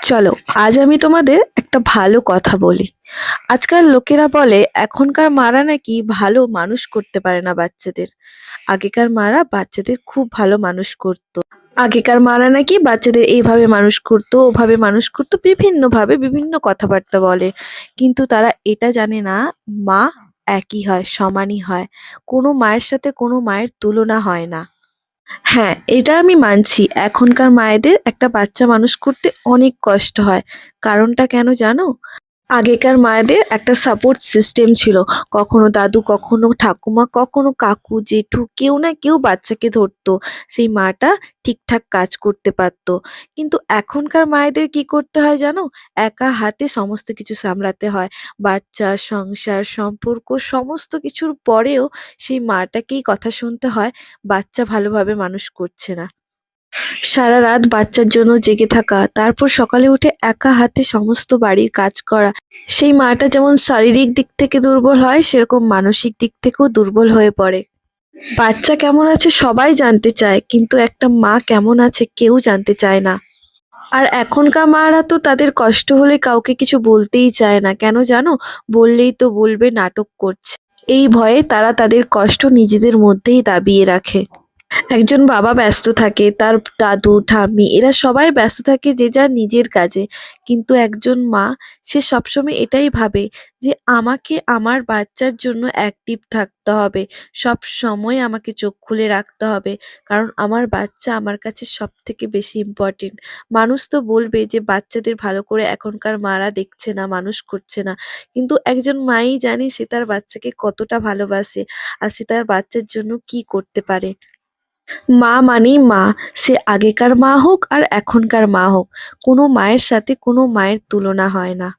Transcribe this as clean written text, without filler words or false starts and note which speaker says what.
Speaker 1: চলো, আজ আমি তোমাদের একটা ভালো কথা বলি। আজকাল লোকেরা বলে এখনকার মারা নাকি ভালো মানুষ করতে পারে না বাচ্চাদের। আগেকার মারা বাচ্চাদের খুব ভালো মানুষ করতো। আগেকার মারা নাকি বাচ্চাদের এইভাবে মানুষ করতো, ওভাবে মানুষ করতো, বিভিন্ন ভাবে বিভিন্ন কথাবার্তা বলে। কিন্তু তারা এটা জানে না, মা একই হয়, সমানই হয়। কোনো মায়ের সাথে কোনো মায়ের তুলনা হয় না। হ্যাঁ, এটা আমি মানছি। এখনকার মায়েদের একটা বাচ্চা মানুষ করতে অনেক কষ্ট হয়। কারণটা কেন জানো? আগেকার মায়েদের একটা সাপোর্ট সিস্টেম ছিল। কখনো দাদু, কখনো ঠাকুমা, কখনো কাকু, জেঠু, কেউ না কেউ বাচ্চাকে ধরতো। সেই মাটা ঠিকঠাক কাজ করতে পারতো। কিন্তু এখনকার মায়েদের কি করতে হয় জানো? একা হাতে সমস্ত কিছু সামলাতে হয়। বাচ্চা, সংসার, সম্পর্ক সমস্ত কিছুর পরেও সেই মাটাকেই কথা শুনতে হয়, বাচ্চা ভালোভাবে মানুষ করছে না। সারা রাত বাচ্চার জন্য জেগে থাকা, তারপর সকালে উঠে একা হাতে সমস্ত বাড়ির কাজ করা। সেই মাটা যেমন শারীরিক দিক থেকে দুর্বল হয়, সেরকম মানসিক দিক থেকেও দুর্বল হয়ে পড়ে। বাচ্চা কেমন আছে সবাই জানতে চায়, কিন্তু একটা মা কেমন আছে কেউ জানতে চায় না। আর এখনকার মারা তো তাদের কষ্ট হলে কাউকে কিছু বলতেই চায় না। কেন জানো? বললেই তো বলবে নাটক করছে। এই ভয়ে তারা তাদের কষ্ট নিজেদের মধ্যেই দাবিয়ে রাখে। একজন বাবা ব্যস্ত থাকে, তার দাদু ঠাম্মি এরা সবাই ব্যস্ত থাকে যে যার নিজের কাজে। কিন্তু একজন মা, সে সবসময় এটাই ভাবে যে আমাকে আমার বাচ্চার জন্য অ্যাক্টিভ থাকতে হবে, সব সময় আমাকে চোখ খুলে রাখতে হবে, কারণ আমার বাচ্চা আমার কাছে সব থেকে বেশি ইম্পর্টেন্ট। মানুষ তো বলবে যে বাচ্চাদের ভালো করে এখনকার মারা দেখছে না, মানুষ করছে না, কিন্তু একজন মাই জানে সে তার বাচ্চাকে কতটা ভালোবাসে আর সে তার বাচ্চার জন্য কি করতে পারে। মা মানেই মা, সে আগেকার মা হোক আর এখনকার মা হোক, কোনো মায়ের সাথে কোনো মায়ের তুলনা হয় না।